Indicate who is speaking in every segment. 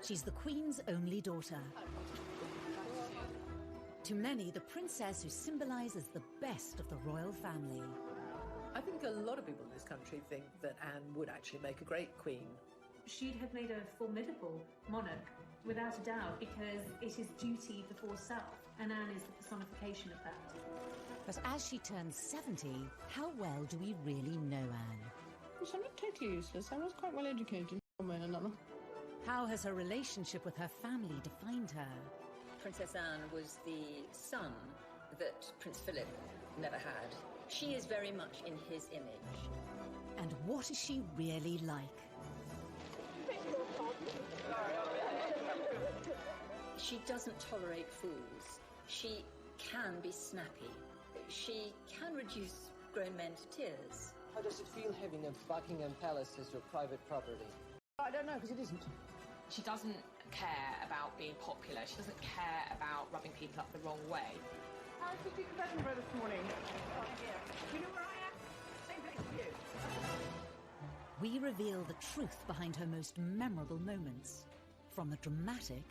Speaker 1: She's the Queen's only daughter. To many, the princess who symbolises the best of the royal family.
Speaker 2: I think a lot of people in this country think that Anne would actually make a great queen.
Speaker 3: She'd have made a formidable monarch, without a doubt, because it is duty before self, and Anne is the personification of that.
Speaker 1: But as she turns 70, how well do we really know Anne?
Speaker 4: I'm not totally useless. I was quite well educated, one way or another.
Speaker 1: How has her relationship with her family defined her?
Speaker 5: Princess Anne was the son that Prince Philip never had. She is very much in his image.
Speaker 1: And what is she really like?
Speaker 5: She doesn't tolerate fools. She can be snappy. She can reduce grown men to tears.
Speaker 2: How does it feel having a Buckingham Palace as your private property? I don't know, because it isn't.
Speaker 6: She doesn't care about being popular. She doesn't care about rubbing people up the wrong way.
Speaker 4: How's the Duke of Edinburgh this morning?
Speaker 2: Do you know where I am? Same place as you.
Speaker 1: We reveal the truth behind her most memorable moments. From the dramatic...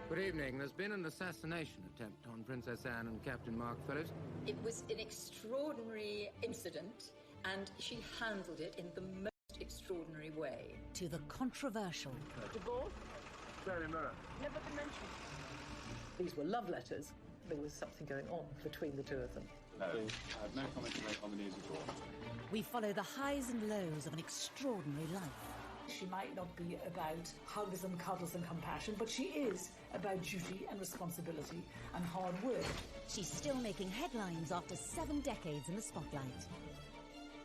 Speaker 7: Good evening. There's been an assassination attempt on Princess Anne and Captain Mark Phillips.
Speaker 5: It was an extraordinary incident, and she handled it in the most extraordinary way.
Speaker 1: To the controversial.
Speaker 4: Divorce?
Speaker 7: Very mirror.
Speaker 4: Never been mentioned.
Speaker 2: These were love letters. There was something going on between the two of them.
Speaker 8: No, I have no comment to make on the news at all.
Speaker 1: We follow the highs and lows of an extraordinary life.
Speaker 9: She might not be about hugs and cuddles and compassion, but she is about duty and responsibility and hard work.
Speaker 1: She's still making headlines after 7 decades in the spotlight.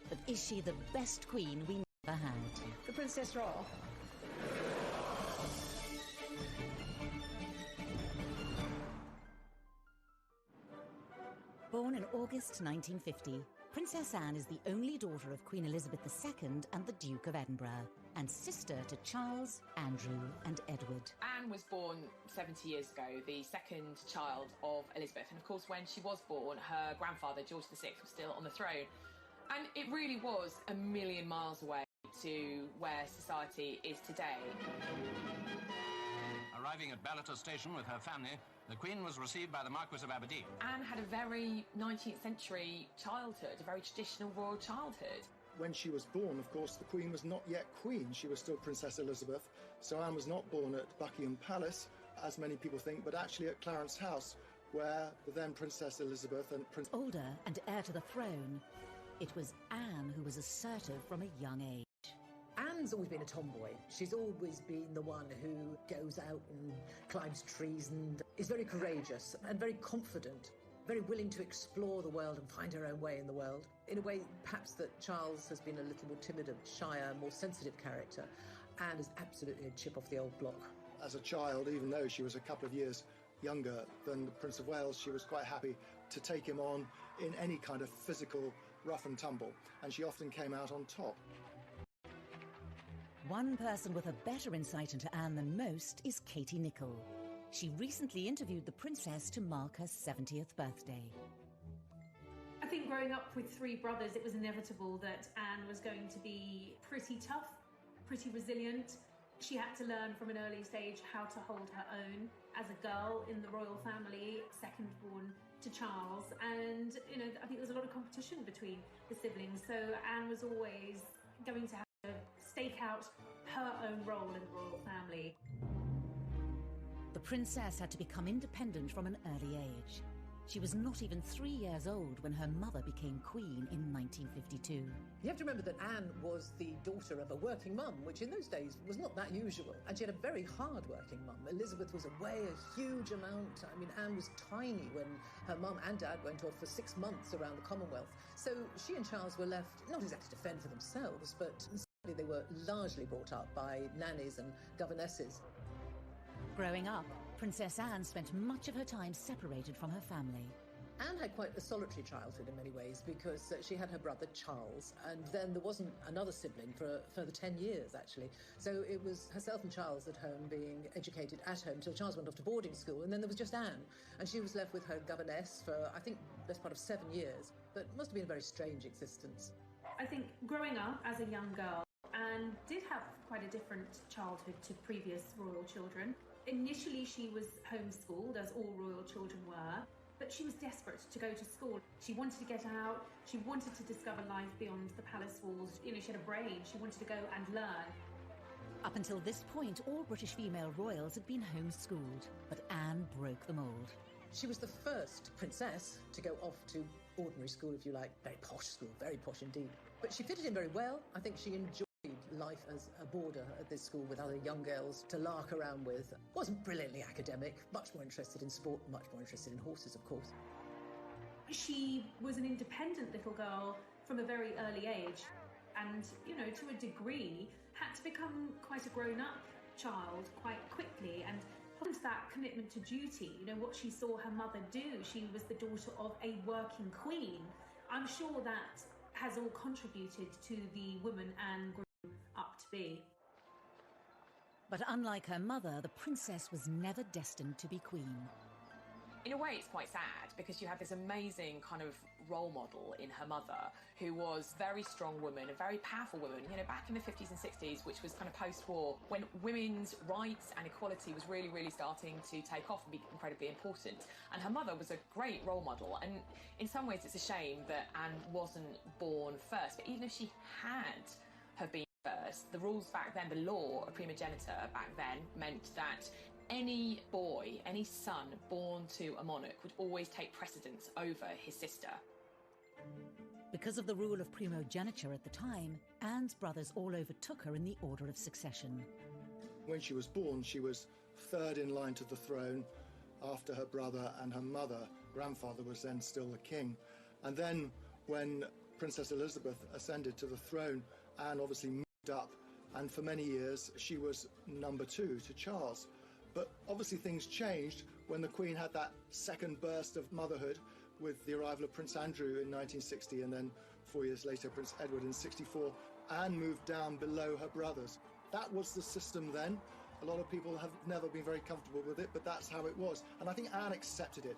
Speaker 1: But is she the best queen we never had?
Speaker 2: The Princess Royal.
Speaker 1: Born in August 1950, Princess Anne is the only daughter of Queen Elizabeth II and the Duke of Edinburgh, and sister to Charles, Andrew and Edward.
Speaker 6: Anne was born 70 years ago, the second child of Elizabeth. And of course, when she was born, her grandfather, George VI, was still on the throne. And it really was a million miles away to where society is today.
Speaker 10: Arriving at Ballater Station with her family, the Queen was received by the Marquis of Aberdeen.
Speaker 6: Anne had a very 19th century childhood, a very traditional royal childhood.
Speaker 11: When she was born, of course, the Queen was not yet Queen. She was still Princess Elizabeth. So Anne was not born at Buckingham Palace, as many people think, but actually at Clarence House, where the then Princess Elizabeth and Prince...
Speaker 1: Older and heir to the throne, it was Anne who was assertive from a young age.
Speaker 2: Anne's always been a tomboy. She's always been the one who goes out and climbs trees and is very courageous and very confident, very willing to explore the world and find her own way in the world. In a way, perhaps that Charles has been a little more timid, shyer, more sensitive character. Anne is absolutely a chip off the old block.
Speaker 11: As a child, even though she was a couple of years younger than the Prince of Wales, she was quite happy to take him on in any kind of physical rough and tumble, and she often came out on top.
Speaker 1: One person with a better insight into Anne than most is Katie Nicholl. She recently interviewed the princess to mark her 70th birthday.
Speaker 3: I think growing up with 3 brothers, it was inevitable that Anne was going to be pretty tough, pretty resilient. She had to learn from an early stage how to hold her own as a girl in the royal family, second born to Charles. And, I think there was a lot of competition between the siblings. So Anne was always going to have to stake out her own role in the royal family.
Speaker 1: The princess had to become independent from an early age. She was not even 3 years old when her mother became queen in 1952.
Speaker 2: You have to remember that Anne was the daughter of a working mum, which in those days was not that usual. And she had a very hard-working mum. Elizabeth was away a huge amount. I mean, Anne was tiny when her mum and dad went off for 6 months around the Commonwealth. So she and Charles were left not exactly to fend for themselves, but certainly they were largely brought up by nannies and governesses.
Speaker 1: Growing up, Princess Anne spent much of her time separated from her family.
Speaker 2: Anne had quite a solitary childhood in many ways because she had her brother Charles, and then there wasn't another sibling for a further 10 years, actually. So it was herself and Charles at home being educated at home till Charles went off to boarding school, and then there was just Anne, and she was left with her governess for, I think, the best part of 7 years, but it must have been a very strange existence.
Speaker 3: I think growing up as a young girl, Anne Anne did have quite a different childhood to previous royal children. Initially, she was homeschooled, as all royal children were, but she was desperate to go to school. She wanted to get out, she wanted to discover life beyond the palace walls. You know, she had a brain, she wanted to go and learn.
Speaker 1: Up until this point, all British female royals had been homeschooled, but Anne broke the mould.
Speaker 2: She was the first princess to go off to ordinary school, if you like. Very posh school, very posh indeed. But she fitted in very well. I think she enjoyed life as a boarder at this school with other young girls to lark around with. Wasn't brilliantly academic, much more interested in sport, much more interested in horses, of course.
Speaker 3: She was an independent little girl from a very early age and, you know, to a degree, had to become quite a grown-up child quite quickly, and that commitment to duty, you know, what she saw her mother do. She was the daughter of a working queen. I'm sure that has all contributed to the woman Anne grew up to be.
Speaker 1: But unlike her mother, the princess was never destined to be queen.
Speaker 6: In a way, it's quite sad because you have this amazing kind of role model in her mother who was a very strong woman, a very powerful woman, you know, back in the 50s and 60s, which was kind of post-war, when women's rights and equality was really, really starting to take off and be incredibly important. And her mother was a great role model. And in some ways, it's a shame that Anne wasn't born first. But even if she had have been first, the rules back then, the law of primogeniture back then meant that any boy, any son born to a monarch would always take precedence over his sister.
Speaker 1: Because of the rule of primogeniture at the time, Anne's brothers all overtook her in the order of succession.
Speaker 11: When she was born, she was third in line to the throne after her brother and her mother. Grandfather was then still the king. And then when Princess Elizabeth ascended to the throne, Anne obviously moved up, and for many years she was number 2 to Charles. But obviously things changed when the Queen had that second burst of motherhood with the arrival of Prince Andrew in 1960, and then 4 years later Prince Edward in 64. Anne moved down below her brothers. That was the system then. A lot of people have never been very comfortable with it, but that's how it was. And I think Anne accepted it.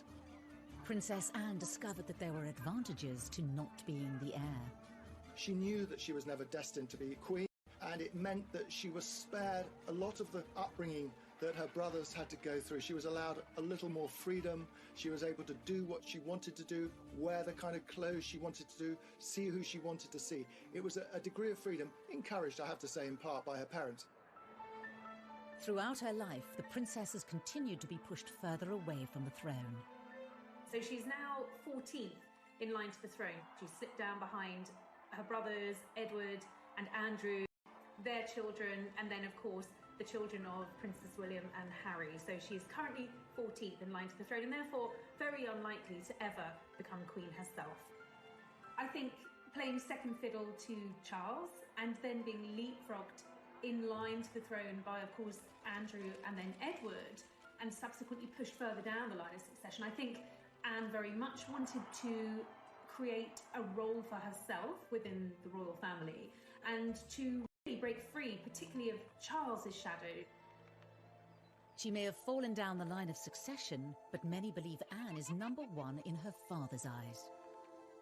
Speaker 1: Princess Anne discovered that there were advantages to not being the heir.
Speaker 11: She knew that she was never destined to be queen, and it meant that she was spared a lot of the upbringing that her brothers had to go through. She was allowed a little more freedom. She was able to do what she wanted to do, wear the kind of clothes she wanted to do, see who she wanted to see. It was a degree of freedom, encouraged, I have to say, in part by her parents.
Speaker 1: Throughout her life, the princess has continued to be pushed further away from the throne.
Speaker 3: So she's now 14th in line to the throne. She slipped down behind her brothers, Edward and Andrew, their children, and then, of course, the children of Princes William and Harry. So she's currently 14th in line to the throne and therefore very unlikely to ever become queen herself. I think playing second fiddle to Charles and then being leapfrogged in line to the throne by, of course, Andrew and then Edward, and subsequently pushed further down the line of succession, I think Anne very much wanted to create a role for herself within the royal family and to really break free, particularly of Charles's shadow.
Speaker 1: She may have fallen down the line of succession, but many believe Anne is number 1 in her father's eyes.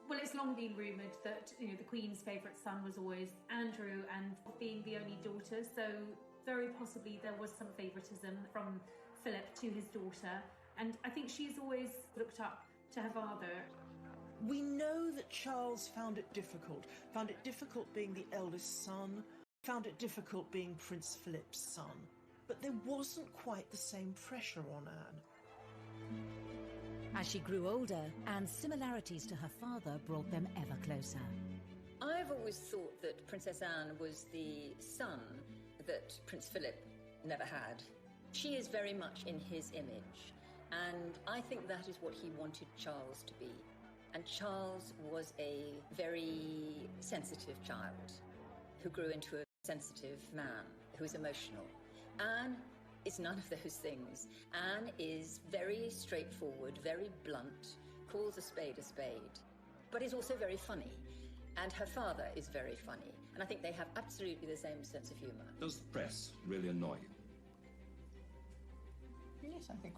Speaker 3: Well, it's long been rumoured that, you know, the Queen's favourite son was always Andrew, and being the only daughter, so very possibly there was some favouritism from Philip to his daughter, and I think she's always looked up to her father.
Speaker 12: We know that Charles found it difficult being the eldest son, found it difficult being Prince Philip's son, but there wasn't quite the same pressure on Anne.
Speaker 1: As she grew older, Anne's similarities to her father brought them ever closer.
Speaker 5: I've always thought that Princess Anne was the son that Prince Philip never had. She is very much in his image, and I think that is what he wanted Charles to be. And Charles was a very sensitive child who grew into a sensitive man who is emotional. Anne is none of those things. Anne is very straightforward, very blunt, calls a spade, but is also very funny. And her father is very funny. And I think they have absolutely the same sense of humour.
Speaker 8: Does the press really annoy you?
Speaker 4: Yes, I think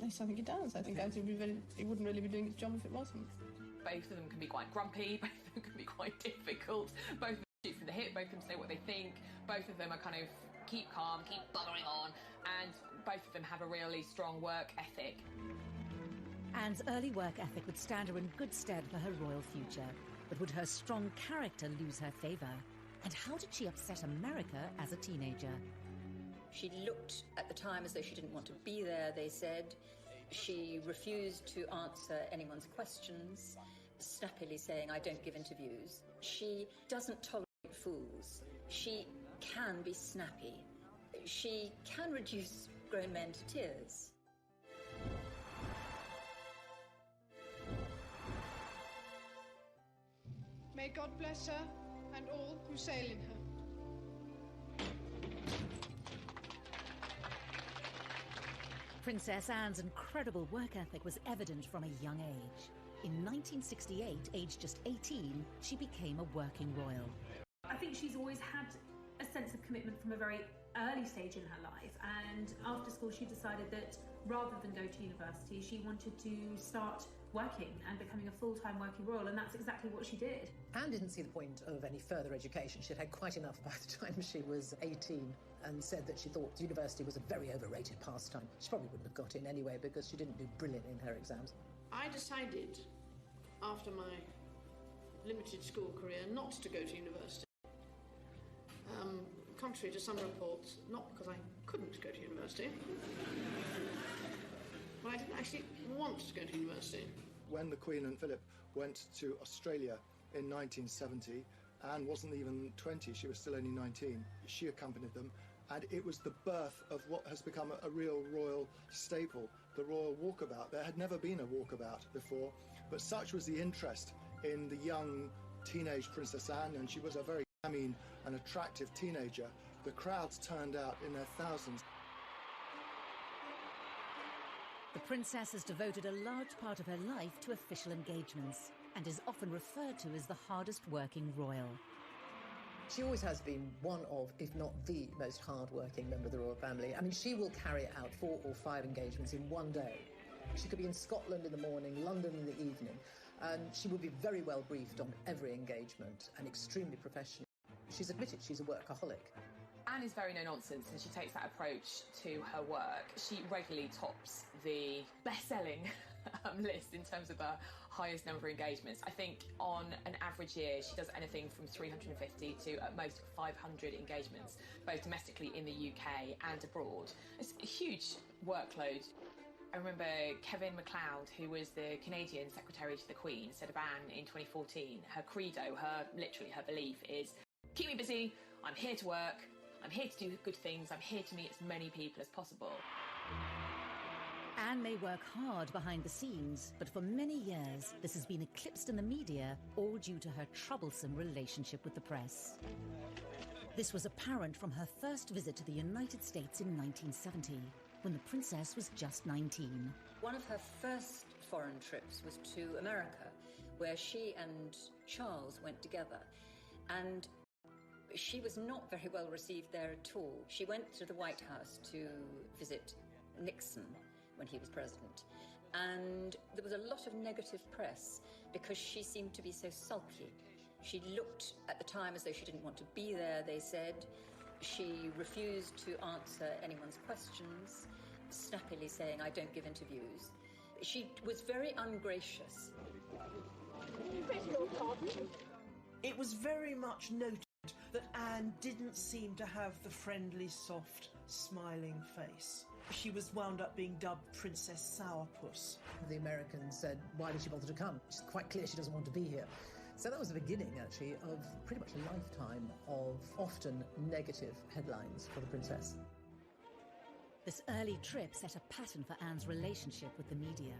Speaker 4: Yes, I think it does. I think it wouldn't really be doing its job if it wasn't.
Speaker 6: Both of them can be quite grumpy, both of them can be quite difficult, both shoot from the hip, both of them say what they think, both of them are kind of keep calm, keep buggering on, and both of them have a really strong work ethic.
Speaker 1: Anne's early work ethic would stand her in good stead for her royal future, but would her strong character lose her favour? And how did she upset America as a teenager?
Speaker 5: She looked at the time as though she didn't want to be there, they said. She refused to answer anyone's questions, snappily saying, "I don't give interviews." She doesn't tolerate fools. She can be snappy. She can reduce grown men to tears.
Speaker 4: May God bless her and all who sail in her.
Speaker 1: Princess Anne's incredible work ethic was evident from a young age. In 1968, aged just 18, she became a working royal.
Speaker 3: I think she's always had a sense of commitment from a very early stage in her life, and after school she decided that rather than go to university, she wanted to start working and becoming a full-time working royal, and that's exactly what she did.
Speaker 2: Anne didn't see the point of any further education. She'd had quite enough by the time she was 18 and said that she thought university was a very overrated pastime. She probably wouldn't have got in anyway because she didn't do brilliant in her exams.
Speaker 4: I decided, after my limited school career, not to go to university. Contrary to some reports, not because I couldn't go to university, but I didn't actually want to go to university.
Speaker 11: When the Queen and Philip went to Australia in 1970, Anne wasn't even 20, she was still only 19. She accompanied them, and it was the birth of what has become a real royal staple, the royal walkabout. There had never been a walkabout before, but such was the interest in the young teenage Princess Anne, and she was a very an attractive teenager. The crowds turned out in their thousands.
Speaker 1: The princess has devoted a large part of her life to official engagements and is often referred to as the hardest working royal.
Speaker 2: She always has been one of, if not the most hard-working member of the royal family. I mean, she will carry out 4 or 5 engagements in one day. She could be in Scotland in the morning, London in the evening, and she would be very well briefed on every engagement and extremely professional. She's admitted she's a workaholic.
Speaker 6: Anne is very no-nonsense, and she takes that approach to her work. She regularly tops the best-selling list in terms of her highest number of engagements. I think on an average year, she does anything from 350 to at most 500 engagements, both domestically in the UK and abroad. It's a huge workload. I remember Kevin MacLeod, who was the Canadian Secretary to the Queen, said of Anne in 2014, her credo, her belief is, keep me busy, I'm here to work, I'm here to do good things, I'm here to meet as many people as possible.
Speaker 1: Anne may work hard behind the scenes, but for many years this has been eclipsed in the media, all due to her troublesome relationship with the press. This was apparent from her first visit to the United States in 1970, when the princess was just 19.
Speaker 5: One of her first foreign trips was to America, where she and Charles went together, and she was not very well received there at all. She went to the White House to visit Nixon when he was president, and there was a lot of negative press because she seemed to be so sulky. She looked at the time as though she didn't want to be there, they said. She refused to answer anyone's questions, snappily saying, "I don't give interviews." She was very ungracious.
Speaker 12: It was very much noted that Anne didn't seem to have the friendly, soft, smiling face. She was wound up being dubbed Princess Sourpuss.
Speaker 2: The Americans said, why did she bother to come? It's quite clear she doesn't want to be here. So that was the beginning, actually, of pretty much a lifetime of often negative headlines for the princess.
Speaker 1: This early trip set a pattern for Anne's relationship with the media.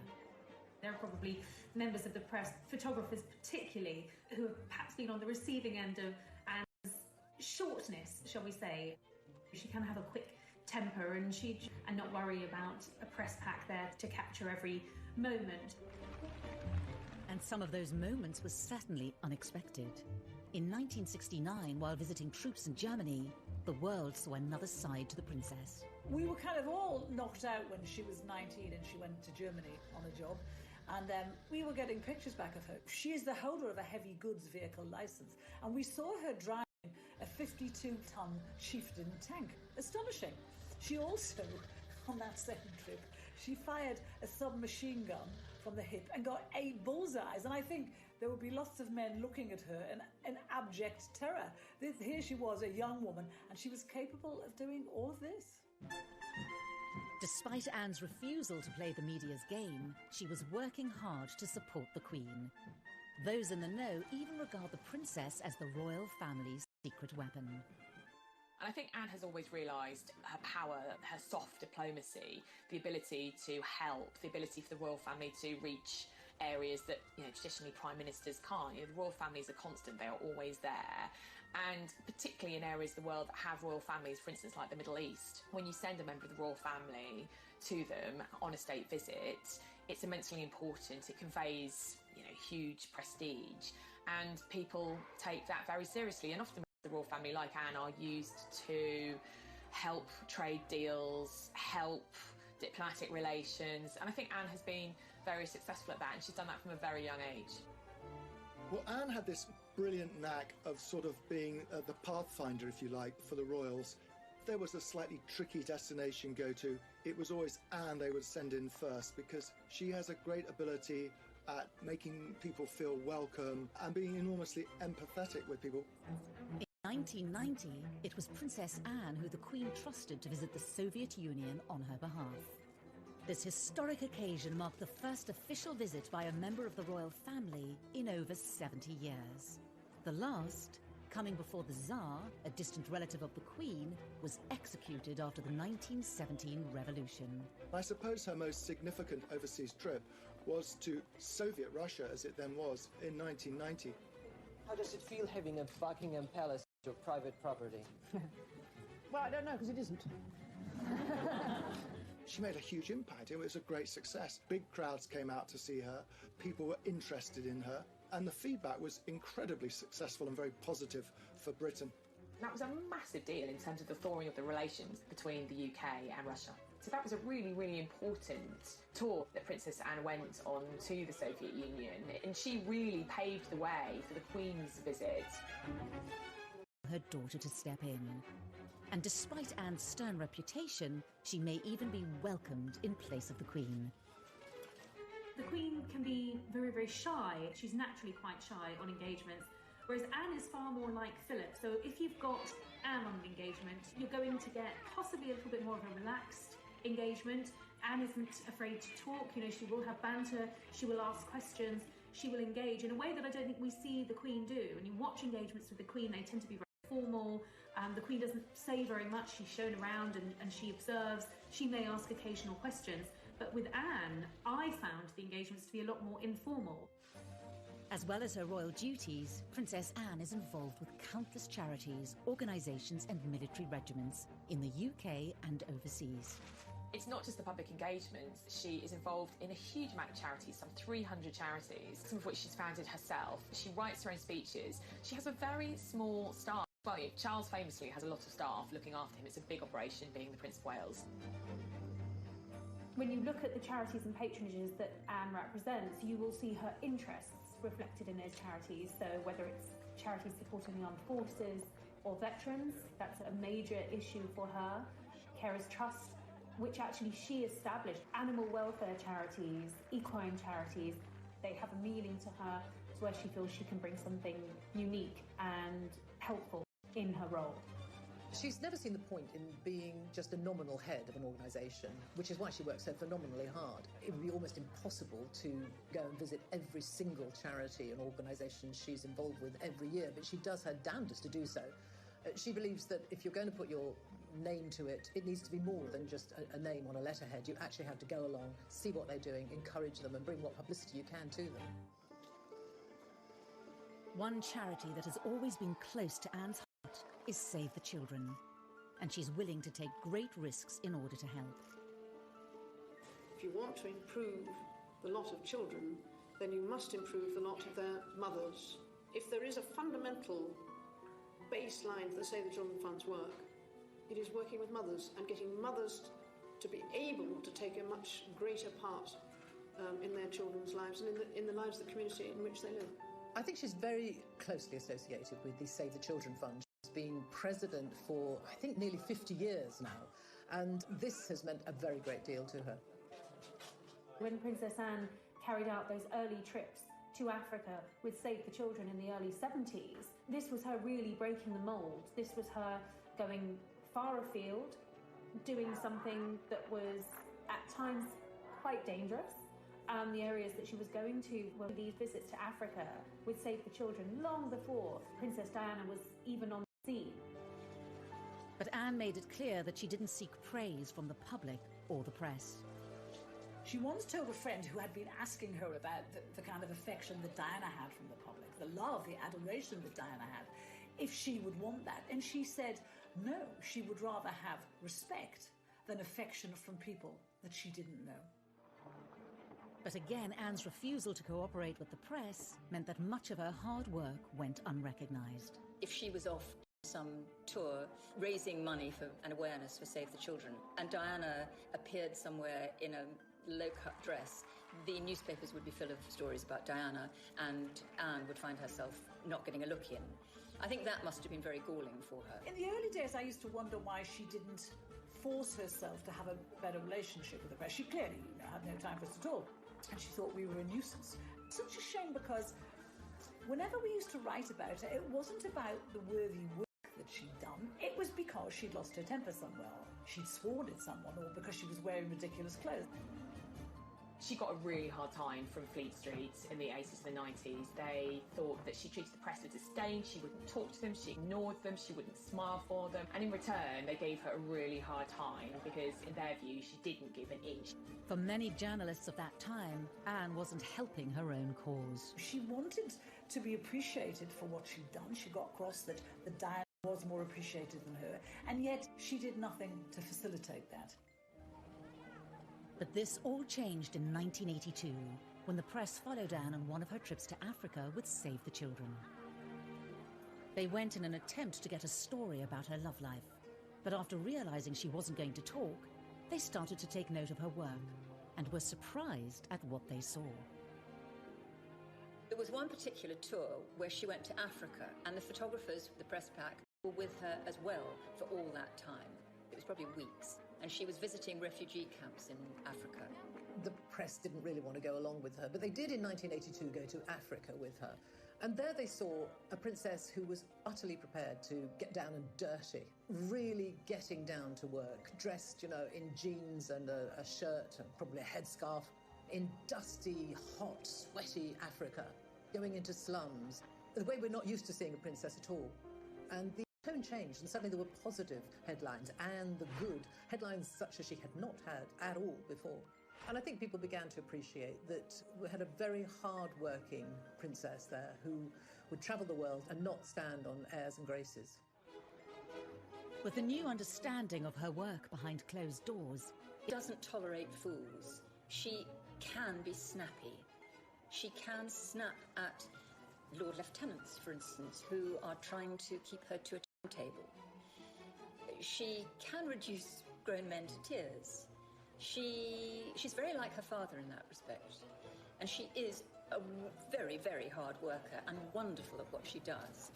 Speaker 3: There are probably members of the press, photographers particularly, who have perhaps been on the receiving end of Anne's shortness, shall we say. She can have a quick temper and not worry about a press pack there to capture every moment.
Speaker 1: And some of those moments were certainly unexpected. In 1969, while visiting troops in Germany, the world saw another side to the princess.
Speaker 9: We were kind of all knocked out when she was 19 and she went to Germany on a job. And we were getting pictures back of her. She is the holder of a heavy goods vehicle license. And we saw her drive a 52-ton chieftain tank. Astonishing. She also, on that second trip, she fired a submachine gun from the hip and got 8 bullseyes. And I think there would be lots of men looking at her in abject terror. Here she was, a young woman, and she was capable of doing all of this.
Speaker 1: Despite Anne's refusal to play the media's game, she was working hard to support the Queen. Those in the know even regard the princess as the royal family's secret weapon.
Speaker 6: And I think Anne has always realised her power, her soft diplomacy, the ability to help, the ability for the royal family to reach areas that, traditionally prime ministers can't. The royal family is a constant, they are always there. And particularly in areas of the world that have royal families, for instance, like the Middle East, when you send a member of the royal family to them on a state visit, it's immensely important. It conveys, huge prestige, and people take that very seriously. And often the royal family, like Anne, are used to help trade deals, help diplomatic relations, and I think Anne has been very successful at that, and she's done that from a very young age.
Speaker 11: Well, Anne had this brilliant knack of sort of being the pathfinder, if you like, for the royals. If there was a slightly tricky destination go to, it was always Anne they would send in first, because she has a great ability at making people feel welcome and being enormously empathetic with people.
Speaker 1: In 1990, it was Princess Anne who the Queen trusted to visit the Soviet Union on her behalf. This historic occasion marked the first official visit by a member of the royal family in over 70 years. The last, coming before the Tsar, a distant relative of the Queen, was executed after the 1917 revolution.
Speaker 11: I suppose her most significant overseas trip was to Soviet Russia, as it then was, in 1990.
Speaker 13: How does it feel having a Buckingham Palace your private property?
Speaker 2: Well, I don't know, because it isn't.
Speaker 11: She made a huge impact. It was a great success. Big crowds came out to see her. People were interested in her. And the feedback was incredibly successful and very positive for Britain.
Speaker 6: That was a massive deal in terms of the thawing of the relations between the UK and Russia. So that was a really, really important tour that Princess Anne went on to the Soviet Union, and she really paved the way for the Queen's visit.
Speaker 1: Her daughter to step in. And despite Anne's stern reputation, she may even be welcomed in place of the Queen.
Speaker 3: The Queen can be very, very shy. She's naturally quite shy on engagements, whereas Anne is far more like Philip. So if you've got Anne on an engagement, you're going to get possibly a little bit more of a relaxed engagement. Anne isn't afraid to talk, she will have banter, she will ask questions, she will engage in a way that I don't think we see the Queen do. When you watch engagements with the Queen, they tend to be very formal. The Queen doesn't say very much, she's shown around and she observes. She may ask occasional questions, but with Anne, I found the engagements to be a lot more informal.
Speaker 1: As well as her royal duties, Princess Anne is involved with countless charities, organisations and military regiments in the UK and overseas.
Speaker 6: It's not just the public engagements. She is involved in a huge amount of charities, some 300 charities, some of which she's founded herself. She writes her own speeches. She has a very small staff. Well, Charles famously has a lot of staff looking after him. It's a big operation, being the Prince of Wales.
Speaker 3: When you look at the charities and patronages that Anne represents, you will see her interests reflected in those charities. So whether it's charities supporting the armed forces or veterans, that's a major issue for her. Carers Trust, which actually she established, animal welfare charities, equine charities, they have a meaning to her. It's where she feels she can bring something unique and helpful in her role.
Speaker 2: She's never seen the point in being just a nominal head of an organisation, which is why she works so phenomenally hard. It would be almost impossible to go and visit every single charity and organisation she's involved with every year, but she does her damnedest to do so. She believes that if you're going to put your name to it, it needs to be more than just a name on a letterhead. You actually have to go along, see what they're doing, encourage them and bring what publicity you can to them.
Speaker 1: One charity that has always been close to Anne's heart is Save the Children, and she's willing to take great risks in order to help.
Speaker 4: If you want to improve the lot of children, then you must improve the lot of their mothers. If there is a fundamental baseline for the Save the Children Fund's work, it is working with mothers and getting mothers to be able to take a much greater part in their children's lives and in the lives of the community in which they live.
Speaker 2: I think she's very closely associated with the Save the Children Fund. She's been president for, I think, nearly 50 years now. And this has meant a very great deal to her.
Speaker 3: When Princess Anne carried out those early trips to Africa with Save the Children in the early 70s, this was her really breaking the mould. This was her going far afield, doing something that was at times quite dangerous. The areas that she was going to were these visits to Africa with Save the Children long before Princess Diana was even on the scene.
Speaker 1: But Anne made it clear that she didn't seek praise from the public or the press.
Speaker 9: She once told a friend who had been asking her about the kind of affection that Diana had from the public, the love, the adoration that Diana had, if she would want that. And she said no, she would rather have respect than affection from people that she didn't know.
Speaker 1: But again, Anne's refusal to cooperate with the press meant that much of her hard work went unrecognised.
Speaker 5: If she was off some tour raising money for an awareness for Save the Children, and Diana appeared somewhere in a low-cut dress, the newspapers would be full of stories about Diana, and Anne would find herself not getting a look in. I think that must have been very galling for her.
Speaker 9: In the early days, I used to wonder why she didn't force herself to have a better relationship with the press. She clearly had no time for us at all, and she thought we were a nuisance. Such a shame, because whenever we used to write about her, it wasn't about the worthy work that she'd done. It was because she'd lost her temper somewhere, she'd sworn at someone, or because she was wearing ridiculous clothes.
Speaker 6: She got a really hard time from Fleet Street in the 80s and the 90s. They thought that she treated the press with disdain, she wouldn't talk to them, she ignored them, she wouldn't smile for them. And in return, they gave her a really hard time because, in their view, she didn't give an inch.
Speaker 1: For many journalists of that time, Anne wasn't helping her own cause.
Speaker 9: She wanted to be appreciated for what she'd done. She got across that Diana was more appreciated than her, and yet she did nothing to facilitate that.
Speaker 1: But this all changed in 1982, when the press followed Anne on one of her trips to Africa with Save the Children. They went in an attempt to get a story about her love life, but after realising she wasn't going to talk, they started to take note of her work and were surprised at what they saw.
Speaker 5: There was one particular tour where she went to Africa, and the photographers, the press pack, were with her as well for all that time. It was probably weeks. And she was visiting refugee camps in Africa.
Speaker 2: The press didn't really want to go along with her, but they did in 1982 go to Africa with her. And there they saw a princess who was utterly prepared to get down and dirty, really getting down to work, dressed, in jeans and a shirt and probably a headscarf, in dusty, hot, sweaty Africa, going into slums, the way we're not used to seeing a princess at all. And the tone changed, and suddenly there were positive headlines, and the good headlines such as she had not had at all before. And I think people began to appreciate that we had a very hard-working princess there who would travel the world and not stand on airs and graces.
Speaker 1: With a new understanding of her work behind closed doors,
Speaker 5: she doesn't tolerate fools. She can be snappy. She can snap at Lord Lieutenants, for instance, who are trying to keep her to a timetable. She can reduce grown men to tears. She's very like her father in that respect. And she is a very, very hard worker and wonderful at what she does.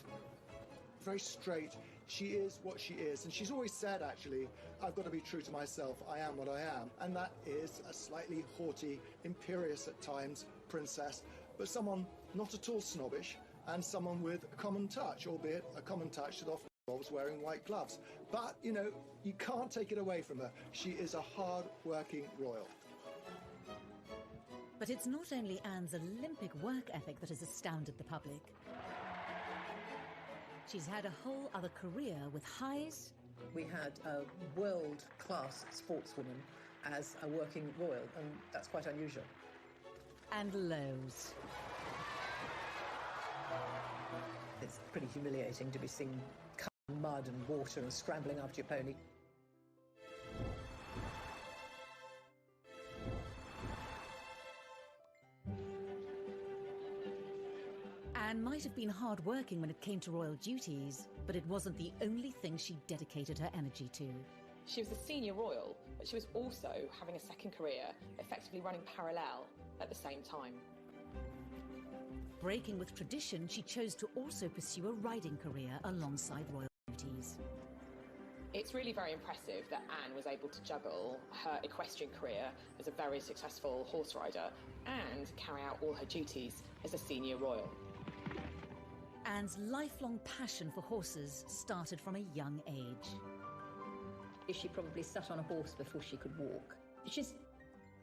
Speaker 11: Very straight. She is what she is. And she's always said, actually, I've got to be true to myself. I am what I am. And that is a slightly haughty, imperious at times princess, but someone not at all snobbish, and someone with a common touch, albeit a common touch that often involves wearing white gloves. But, you can't take it away from her. She is a hard-working royal.
Speaker 1: But it's not only Anne's Olympic work ethic that has astounded the public. She's had a whole other career with highs.
Speaker 2: We had a world-class sportswoman as a working royal, and that's quite unusual.
Speaker 1: And lows.
Speaker 2: It's pretty humiliating to be seen covered in mud and water and scrambling after your pony.
Speaker 1: Anne might have been hard-working when it came to royal duties, but it wasn't the only thing she dedicated her energy to.
Speaker 6: She was a senior royal, but she was also having a second career, effectively running parallel at the same time.
Speaker 1: Breaking with tradition, she chose to also pursue a riding career alongside royal duties.
Speaker 6: It's really very impressive that Anne was able to juggle her equestrian career as a very successful horse rider and carry out all her duties as a senior royal.
Speaker 1: Anne's lifelong passion for horses started from a young age.
Speaker 5: She probably sat on a horse before she could walk. She's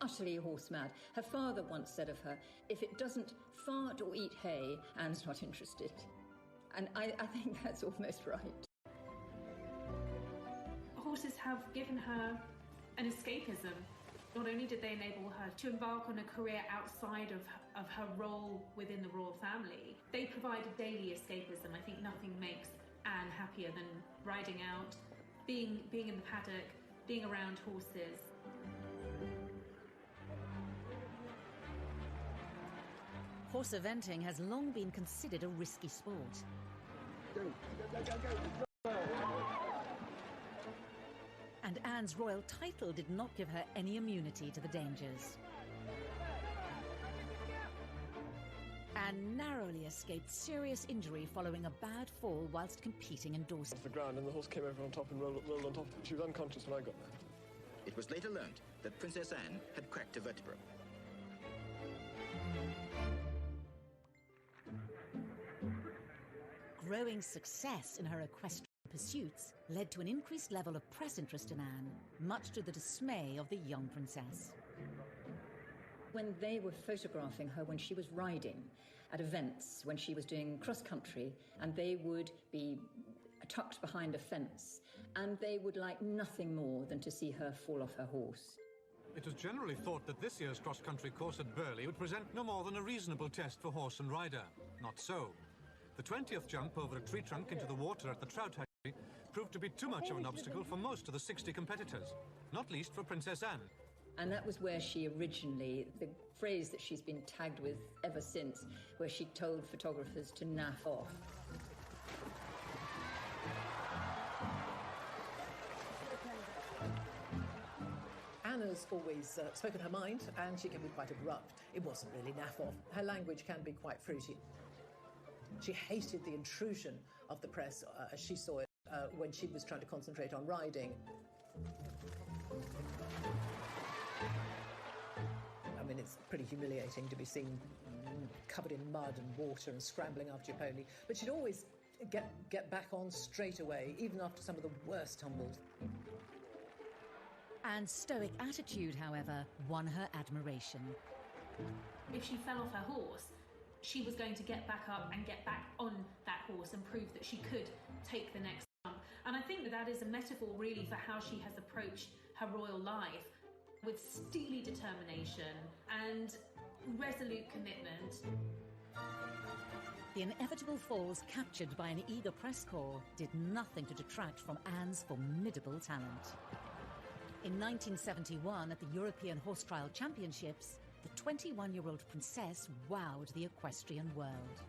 Speaker 5: utterly horse mad. Her father once said of her, if it doesn't fart or eat hay, Anne's not interested. And I think that's almost right.
Speaker 3: Horses have given her an escapism. Not only did they enable her to embark on a career outside of her role within the royal family, they provided daily escapism. I think nothing makes Anne happier than riding out, being in the paddock, being around horses.
Speaker 1: Horse eventing has long been considered a risky sport.
Speaker 11: Go, go, go, go, go.
Speaker 1: And Anne's royal title did not give her any immunity to the dangers. Anne narrowly escaped serious injury following a bad fall whilst competing in Dorset.
Speaker 14: The ground and the horse came over on top and rolled on top of it. She was unconscious when I got there.
Speaker 15: It was later learned that Princess Anne had cracked a vertebra.
Speaker 1: Growing success in her equestrian pursuits led to an increased level of press interest in Anne, much to the dismay of the young princess.
Speaker 5: When they were photographing her when she was riding at events, when she was doing cross-country, and they would be tucked behind a fence, and they would like nothing more than to see her fall off her horse.
Speaker 16: It was generally thought that this year's cross-country course at Burghley would present no more than a reasonable test for horse and rider. Not so. The 20th jump over a tree trunk into the water at the Trout Hatchery proved to be too much of an obstacle for most of the 60 competitors, not least for Princess Anne.
Speaker 5: And that was where she originally, the phrase that she's been tagged with ever since, where she told photographers to naff off.
Speaker 2: Anna's always spoken her mind, and she can be quite abrupt. It wasn't really naff off. Her language can be quite fruity. She hated the intrusion of the press, as she saw it, when she was trying to concentrate on riding. I mean, it's pretty humiliating to be seen covered in mud and water and scrambling after your pony. But she'd always get back on straight away, even after some of the worst tumbles.
Speaker 1: Anne's stoic attitude, however, won her admiration.
Speaker 3: If she fell off her horse, she was going to get back up and get back on that horse and prove that she could take the next jump. And I think that is a metaphor really for how she has approached her royal life, with steely determination and resolute commitment.
Speaker 1: The inevitable falls captured by an eager press corps did nothing to detract from Anne's formidable talent. In 1971, at the European Horse Trial Championships, the 21-year-old princess wowed the equestrian world.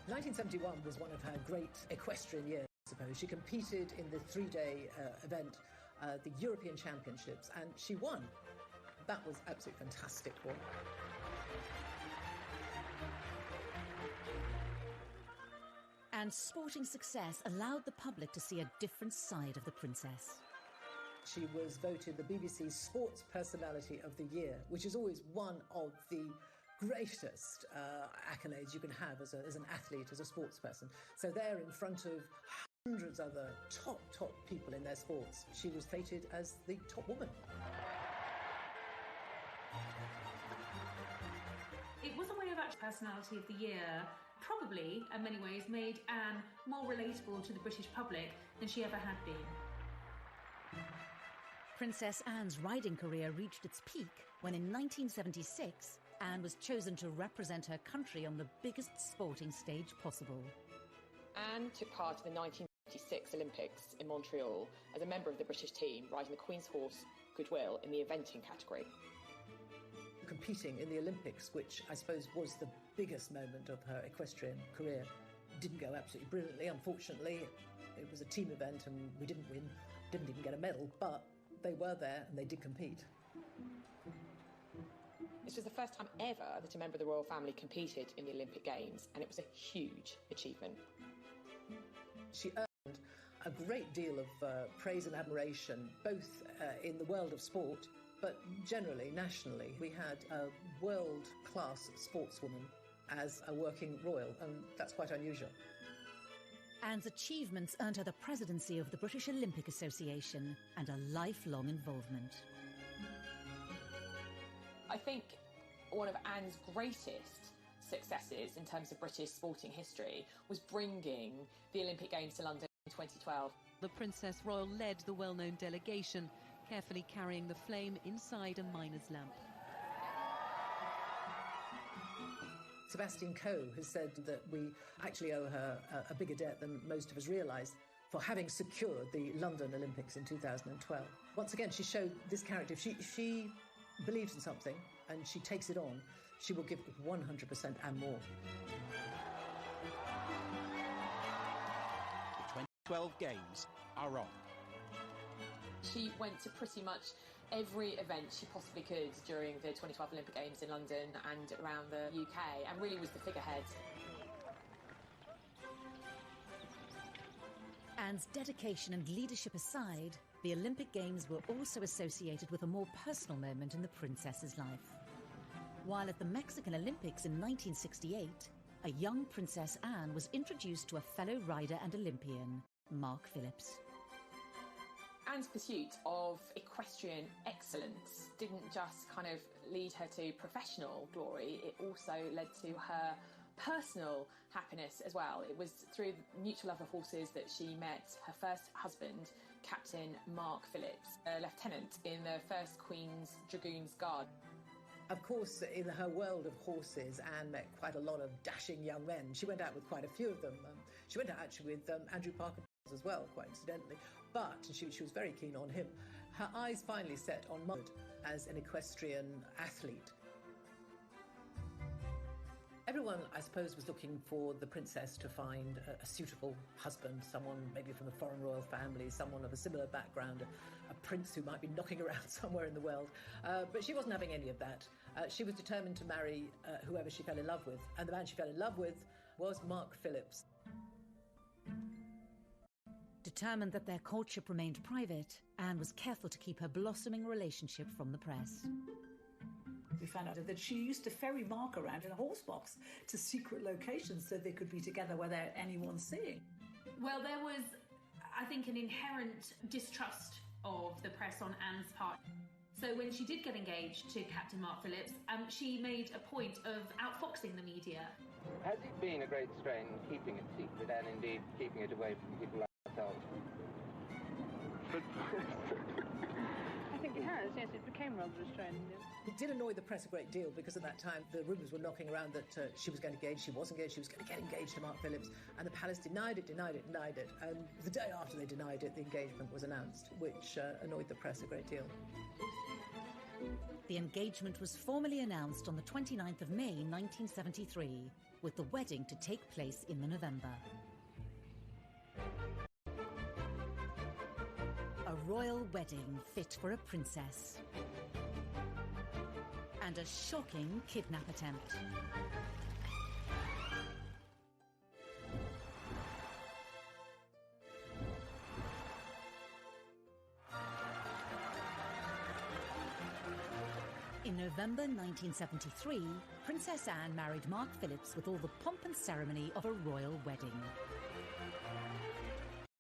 Speaker 2: 1971 was one of her great equestrian years, I suppose. She competed in the three-day event, the European Championships, and she won. That was absolutely fantastic for her.
Speaker 1: And sporting success allowed the public to see a different side of the princess.
Speaker 2: She was voted the BBC Sports Personality of the Year, which is always one of the greatest accolades you can have as an athlete, as a sports person. So there, in front of hundreds of other top people in their sports, she was fated as the top woman.
Speaker 3: It was a way of actually Personality of the Year. Probably, in many ways, made Anne more relatable to the British public than she ever had been.
Speaker 1: Princess Anne's riding career reached its peak when in 1976, Anne was chosen to represent her country on the biggest sporting stage possible.
Speaker 6: Anne took part in the 1956 Olympics in Montreal as a member of the British team, riding the Queen's horse, Goodwill, in the eventing category.
Speaker 2: Competing in the Olympics, which I suppose was the biggest moment of her equestrian career, didn't go absolutely brilliantly, unfortunately. It was a team event and we didn't win, didn't even get a medal, but they were there and they did compete.
Speaker 6: This was the first time ever that a member of the royal family competed in the Olympic Games, and it was a huge achievement.
Speaker 2: She earned a great deal of praise and admiration, both in the world of sport, but generally, nationally. We had a world-class sportswoman as a working royal, and that's quite unusual.
Speaker 1: Anne's achievements earned her the presidency of the British Olympic Association and a lifelong involvement.
Speaker 6: I think one of Anne's greatest successes in terms of British sporting history was bringing the Olympic Games to London in 2012.
Speaker 17: The Princess Royal led the well-known delegation, carefully carrying the flame inside a miner's lamp.
Speaker 2: Sebastian Coe has said that we actually owe her a bigger debt than most of us realise for having secured the London Olympics in 2012. Once again, she showed this character. If she believes in something and she takes it on, she will give 100% and more.
Speaker 15: The 2012 Games are on.
Speaker 6: She went to pretty much every event she possibly could during the 2012 Olympic Games in London and around the UK, and really was the figurehead.
Speaker 1: Anne's dedication and leadership aside, the Olympic Games were also associated with a more personal moment in the princess's life. While at the Mexican Olympics in 1968, a young Princess Anne was introduced to a fellow rider and Olympian, Mark Phillips.
Speaker 6: Anne's pursuit of equestrian excellence didn't just kind of lead her to professional glory, it also led to her personal happiness as well. It was through the mutual love of horses that she met her first husband, Captain Mark Phillips, a lieutenant in the 1st Queen's Dragoons Guard.
Speaker 2: Of course, in her world of horses, Anne met quite a lot of dashing young men. She went out with quite a few of them. She went out actually with Andrew Parker as well, quite incidentally. But she was very keen on him. Her eyes finally set on Muhammad as an equestrian athlete. Everyone, I suppose, was looking for the princess to find a suitable husband, someone maybe from a foreign royal family, someone of a similar background, a prince who might be knocking around somewhere in the world. But she wasn't having any of that. She was determined to marry whoever she fell in love with. And the man she fell in love with was Mark Phillips.
Speaker 1: Determined that their courtship remained private, Anne was careful to keep her blossoming relationship from the press.
Speaker 9: We found out that she used to ferry Mark around in a horse box to secret locations so they could be together without anyone seeing.
Speaker 3: Well, there was, I think, an inherent distrust of the press on Anne's part. So when she did get engaged to Captain Mark Phillips, she made a point of outfoxing the media.
Speaker 7: Has it been a great strain keeping it secret and indeed keeping it away from people like ourselves?
Speaker 4: I think it has, yes, it became rather restrained.
Speaker 2: It did annoy the press a great deal because at that time the rumours were knocking around that she was going to engage, she was engaged, she was going to get engaged to Mark Phillips, and the palace denied it. And the day after they denied it, the engagement was announced, which annoyed the press a great deal.
Speaker 1: The engagement was formally announced on the 29th of May 1973, with the wedding to take place in the November. A royal wedding fit for a princess. And a shocking kidnap attempt. In November 1973, Princess Anne married Mark Phillips with all the pomp and ceremony of a royal wedding.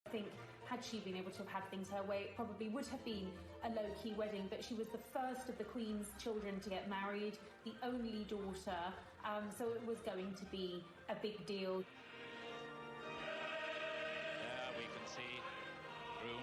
Speaker 3: I think had she been able to have had things her way, it probably would have been a low-key wedding, but she was the first of the Queen's children to get married, the only daughter, so it was going to be a big deal.
Speaker 18: There we can see groom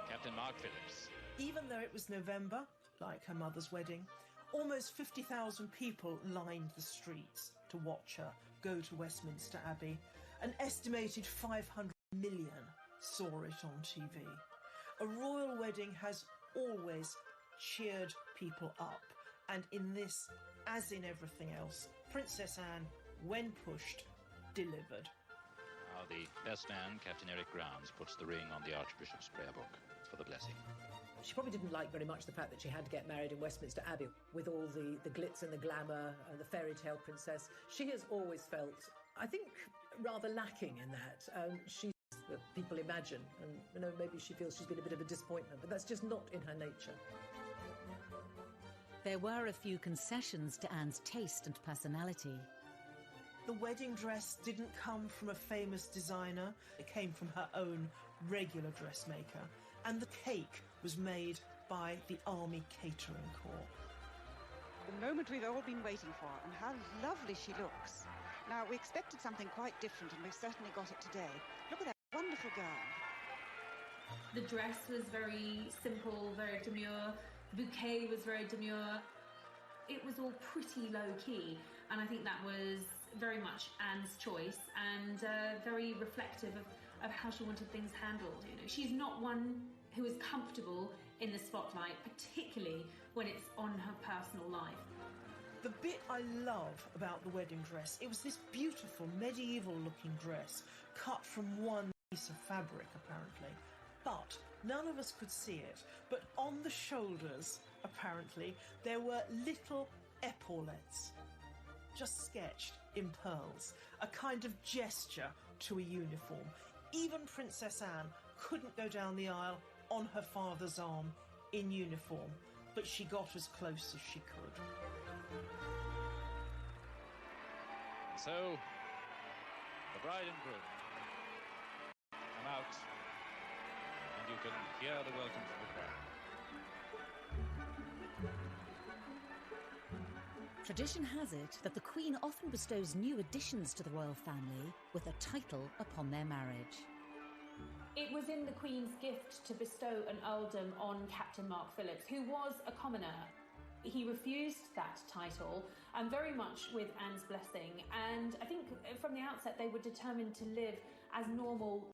Speaker 18: Captain Mark Phillips.
Speaker 12: Even though it was November, like her mother's wedding, almost 50,000 people lined the streets to watch her go to Westminster Abbey. An estimated 500 million saw it on TV. A royal wedding has always cheered people up, and in this, as in everything else, Princess Anne, when pushed, delivered.
Speaker 18: Now the best man, Captain Eric Grounds, puts the ring on the Archbishop's prayer book for the blessing.
Speaker 2: She probably didn't like very much the fact that she had to get married in Westminster Abbey with all the glitz and the glamour and the fairy tale princess. She has always felt, I think, rather lacking in that. She's that people imagine. And, maybe she feels she's been a bit of a disappointment, but that's just not in her nature.
Speaker 1: There were a few concessions to Anne's taste and personality.
Speaker 12: The wedding dress didn't come from a famous designer. It came from her own regular dressmaker. And the cake was made by the Army Catering Corps.
Speaker 19: The moment we've all been waiting for, and how lovely she looks. Now, we expected something quite different, and we've certainly got it today. Look at that wonderful gown.
Speaker 3: The dress was very simple, very demure. The bouquet was very demure. It was all pretty low-key, and I think that was very much Anne's choice and very reflective of how she wanted things handled. She's not one who is comfortable in the spotlight, particularly when it's on her personal life.
Speaker 12: The bit I love about the wedding dress, it was this beautiful medieval-looking dress cut from one piece of fabric, apparently. But none of us could see it. But on the shoulders, apparently, there were little epaulettes, just sketched in pearls, a kind of gesture to a uniform. Even Princess Anne couldn't go down the aisle on her father's arm in uniform, but she got as close as she could.
Speaker 18: So, the bride and groom come out, and you can hear the welcome from the crowd.
Speaker 1: Tradition has it that the Queen often bestows new additions to the royal family with a title upon their marriage.
Speaker 3: It was in the Queen's gift to bestow an earldom on Captain Mark Phillips, who was a commoner. He refused that title, and very much with Anne's blessing, and I think from the outset they were determined to live as normal,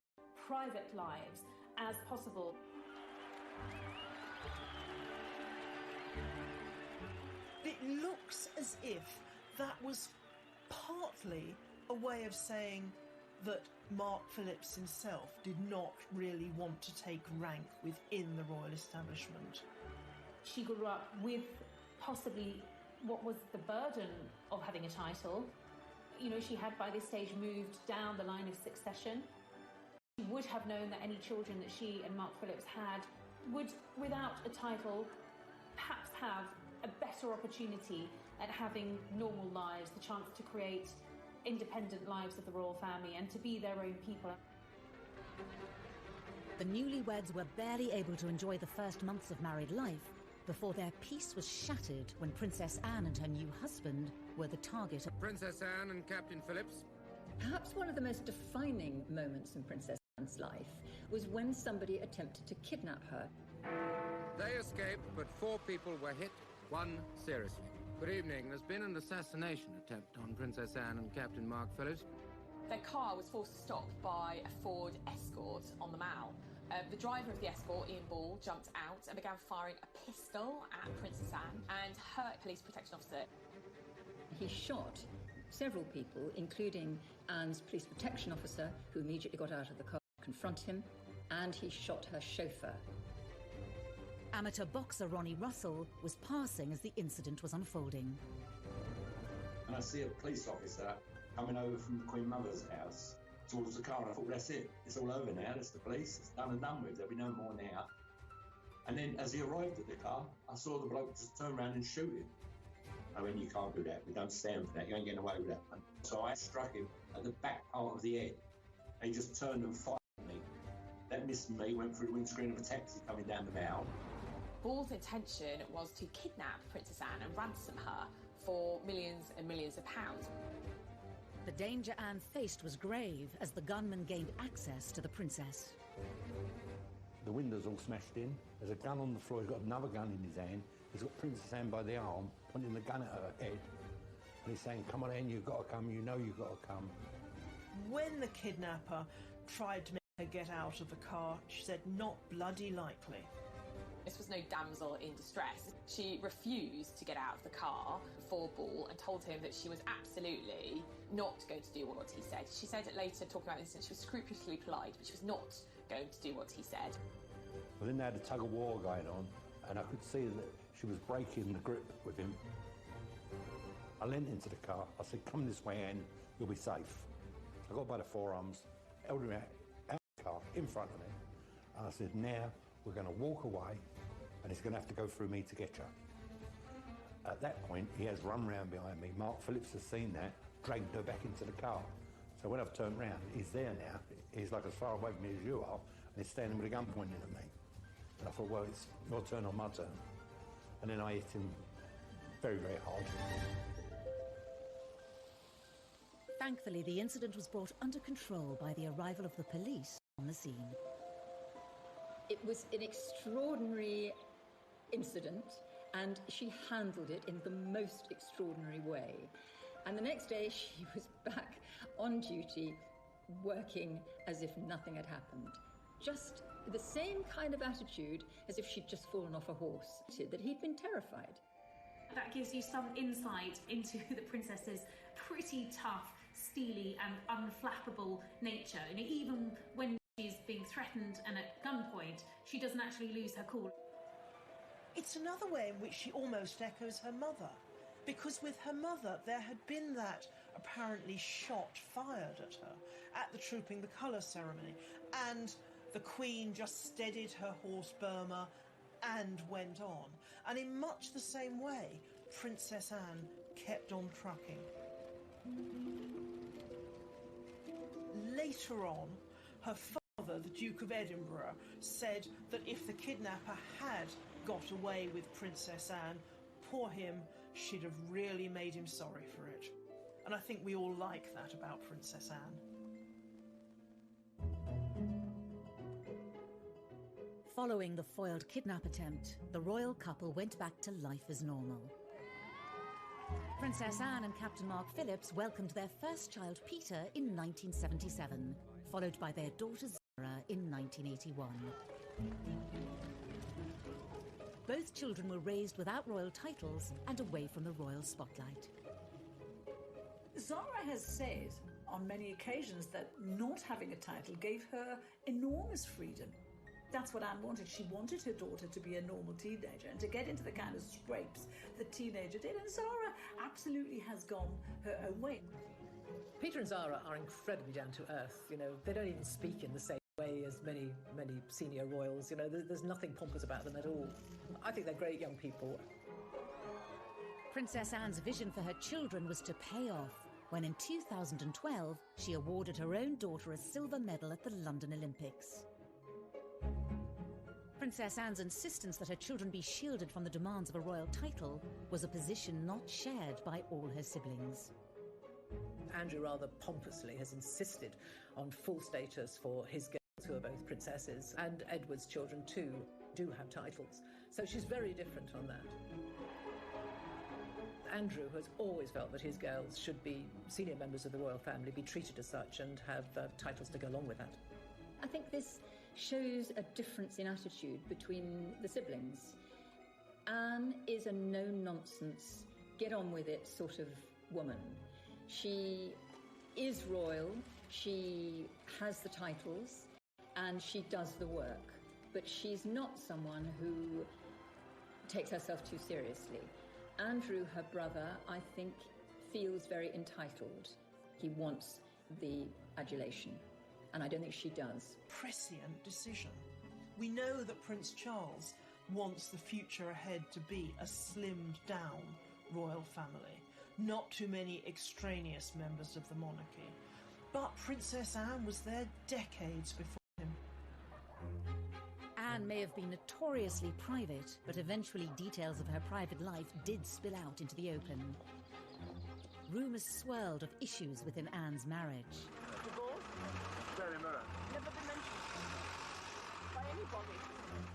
Speaker 3: private lives as possible.
Speaker 12: It looks as if that was partly a way of saying that Mark Phillips himself did not really want to take rank within the royal establishment.
Speaker 3: She grew up with possibly what was the burden of having a title. She had by this stage moved down the line of succession. She would have known that any children that she and Mark Phillips had would, without a title, perhaps have a better opportunity at having normal lives, the chance to create independent lives of the royal family and to be their own people.
Speaker 1: The newlyweds were barely able to enjoy the first months of married life before their peace was shattered when Princess Anne and her new husband were the target of
Speaker 7: Princess Anne and Captain Phillips.
Speaker 5: Perhaps one of the most defining moments in Princess Anne's life was when somebody attempted to kidnap her.
Speaker 7: They escaped, but 4 people were hit, 1 seriously. Good evening. There's been an assassination attempt on Princess Anne and Captain Mark Phillips.
Speaker 6: Their car was forced to stop by a Ford Escort on the Mall. The driver of the Escort, Ian Ball, jumped out and began firing a pistol at Princess Anne and hurt police protection officer.
Speaker 5: He shot several people, including Anne's police protection officer, who immediately got out of the car to confront him, and he shot her chauffeur.
Speaker 1: Amateur boxer Ronnie Russell was passing as the incident was unfolding.
Speaker 8: And I see a police officer coming over from the Queen Mother's house towards the car, and I thought, that's it. It's all over now. That's the police. It's done and done with. There'll be no more now. And then as he arrived at the car, I saw the bloke just turn around and shoot him. I mean, you can't do that. We don't stand for that. You ain't getting away with that. So I struck him at the back part of the head. And he just turned and fired at me. That missed me, went through the windscreen of a taxi coming down the Mall.
Speaker 6: Ball's intention was to kidnap Princess Anne and ransom her for millions and millions of pounds.
Speaker 1: The danger Anne faced was grave as the gunman gained access to the princess.
Speaker 20: The windows all smashed in. There's a gun on the floor. He's got another gun in his hand. He's got Princess Anne by the arm, pointing the gun at her head. And he's saying, come on, Anne, you've got to come. You know you've got to come.
Speaker 12: When the kidnapper tried to make her get out of the car, she said, not bloody likely.
Speaker 6: This was no damsel in distress. She refused to get out of the car before Ball and told him that she was absolutely not going to do what he said. She said it later, talking about this incident, she was scrupulously polite, but she was not going to do what he said.
Speaker 20: Well, then they had a tug-of-war going on, and I could see that she was breaking the grip with him. I leant into the car. I said, come this way, Anne, you'll be safe. I got by the forearms, held him out of the car, in front of me. And I said, now we're going to walk away and it's going to have to go through me to get you. At that point, he has run round behind me. Mark Phillips has seen that, dragged her back into the car. So when I've turned round, he's there now. He's like as far away from me as you are, and he's standing with a gun pointing at me. And I thought, well, it's your turn or my turn. And then I hit him very, very hard.
Speaker 1: Thankfully, the incident was brought under control by the arrival of the police on the scene.
Speaker 5: It was an extraordinary incident, and she handled it in the most extraordinary way. And the next day, she was back on duty, working as if nothing had happened. Just the same kind of attitude as if she'd just fallen off a horse, that he'd been terrified.
Speaker 3: That gives you some insight into the princess's pretty tough, steely and unflappable nature. And even when she's being threatened and at gunpoint, she doesn't actually lose her cool.
Speaker 12: It's another way in which she almost echoes her mother, because with her mother there had been that apparently shot fired at her at the Trooping the Colour ceremony, and the Queen just steadied her horse Burma and went on. And in much the same way, Princess Anne kept on trucking. Later on, her father, the Duke of Edinburgh, said that if the kidnapper had got away with Princess Anne, poor him, she'd have really made him sorry for it. And I think we all like that about Princess Anne.
Speaker 1: Following the foiled kidnap attempt, the royal couple went back to life as normal. Princess Anne and Captain Mark Phillips welcomed their first child, Peter, in 1977, followed by their daughter Zara in 1981. Both children were raised without royal titles and away from the royal spotlight.
Speaker 9: Zara has said on many occasions that not having a title gave her enormous freedom. That's what Anne wanted. She wanted her daughter to be a normal teenager and to get into the kind of scrapes the teenager did. And Zara absolutely has gone her own way.
Speaker 2: Peter and Zara are incredibly down to earth. You know, they don't even speak in the same way as many senior royals. You know, there's nothing pompous about them at all. I think they're great young people.
Speaker 1: Princess Anne's vision for her children was to pay off when in 2012 she awarded her own daughter a silver medal at the London Olympics. Princess Anne's insistence that her children be shielded from the demands of a royal title was a position not shared by all her siblings.
Speaker 2: Andrew rather pompously has insisted on full status for his girls, who are both princesses, and Edward's children too do have titles. So she's very different on that. Andrew has always felt that his girls should be senior members of the royal family, be treated as such, and have titles to go along with that.
Speaker 5: I think this shows a difference in attitude between the siblings. Anne is a no-nonsense, get-on-with-it sort of woman. She is royal, she has the titles, and she does the work. But she's not someone who takes herself too seriously. Andrew, her brother, I think, feels very entitled. He wants the adulation. And I don't think she does.
Speaker 12: Prescient decision. We know that Prince Charles wants the future ahead to be a slimmed down royal family. Not too many extraneous members of the monarchy. But Princess Anne was there decades before him.
Speaker 1: Anne may have been notoriously private, but eventually details of her private life did spill out into the open. Rumours swirled of issues within Anne's marriage.
Speaker 14: Very mirror.
Speaker 19: Never been mentioned by anybody.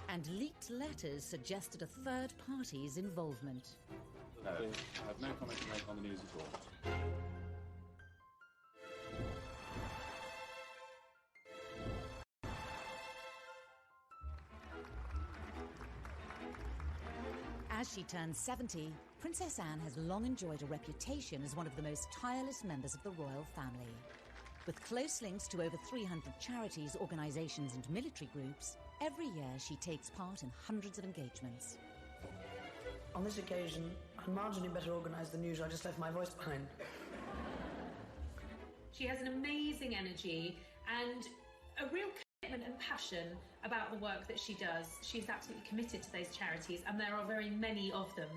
Speaker 1: And leaked letters suggested a third party's involvement.
Speaker 21: No, I have no comment to make on the news at all.
Speaker 1: As she turns 70, Princess Anne has long enjoyed a reputation as one of the most tireless members of the royal family. With close links to over 300 charities, organisations and military groups, every year she takes part in hundreds of engagements.
Speaker 22: On this occasion, I'm marginally better organised than usual. I just left my voice behind.
Speaker 3: She has an amazing energy and a real commitment and passion about the work that she does. She's absolutely committed to those charities, and there are very many of them.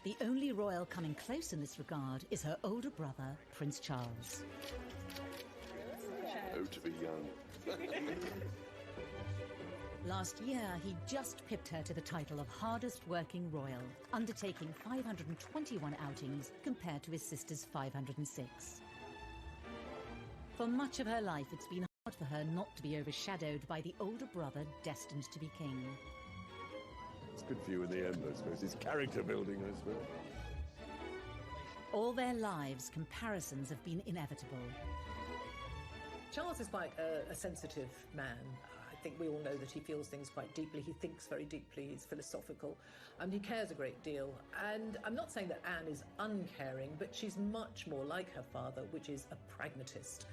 Speaker 1: The only royal coming close in this regard is her older brother, Prince Charles.
Speaker 10: Oh, to be young.
Speaker 1: Last year, he just pipped her to the title of hardest working royal, undertaking 521 outings compared to his sister's 506. For much of her life, it's been hard for her not to be overshadowed by the older brother destined to be king.
Speaker 10: It's good for you in the end, I suppose. It's character building, I suppose.
Speaker 1: All their lives, comparisons have been inevitable.
Speaker 2: Charles is quite a sensitive man. I think we all know that he feels things quite deeply. He thinks very deeply. He's philosophical. He cares a great deal. And I'm not saying that Anne is uncaring, but she's much more like her father, which is a pragmatist.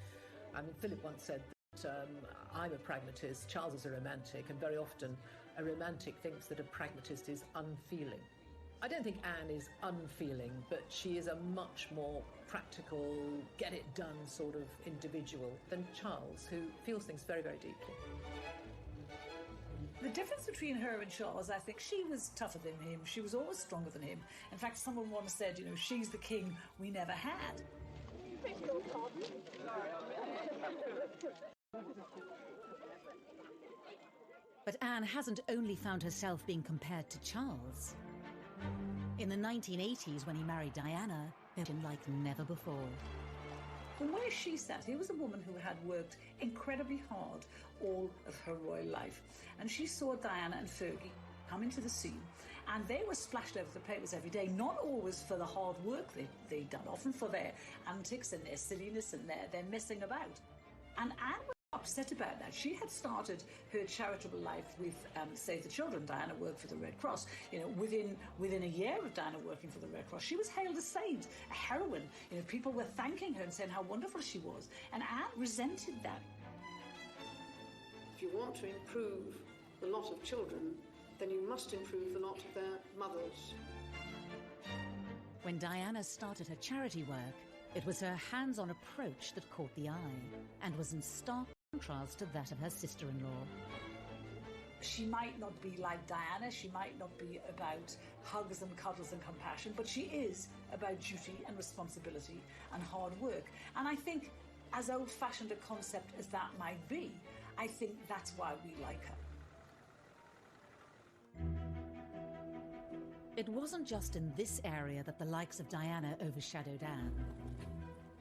Speaker 2: I mean, Philip once said that I'm a pragmatist, Charles is a romantic, and very often a romantic thinks that a pragmatist is unfeeling. I don't think Anne is unfeeling, but she is a much more practical, get-it-done sort of individual than Charles, who feels things very, very deeply.
Speaker 9: The difference between her and Charles, I think she was tougher than him. She was always stronger than him. In fact, someone once said, she's the king we never had.
Speaker 1: But Anne hasn't only found herself being compared to Charles. In the 1980s, when he married Diana, they'd been like never before.
Speaker 9: From where she sat, here was a woman who had worked incredibly hard all of her royal life. And she saw Diana and Fergie come into the scene, and they were splashed over the papers every day, not always for the hard work they'd done, often for their antics and their silliness and their messing about. And Anne was upset about that. She had started her charitable life with Save the Children. Diana worked for the Red Cross. Within a year of Diana working for the Red Cross, she was hailed a saint, a heroine. People were thanking her and saying how wonderful she was. And Anne resented that.
Speaker 4: If you want to improve the lot of children, then you must improve the lot of their mothers.
Speaker 1: When Diana started her charity work, it was her hands-on approach that caught the eye and was in stark contrast to that of her sister-in-law.
Speaker 9: She might not be like Diana, she might not be about hugs and cuddles and compassion, but she is about duty and responsibility and hard work. And I think, as old-fashioned a concept as that might be, I think that's why we like her.
Speaker 1: It wasn't just in this area that the likes of Diana overshadowed Anne.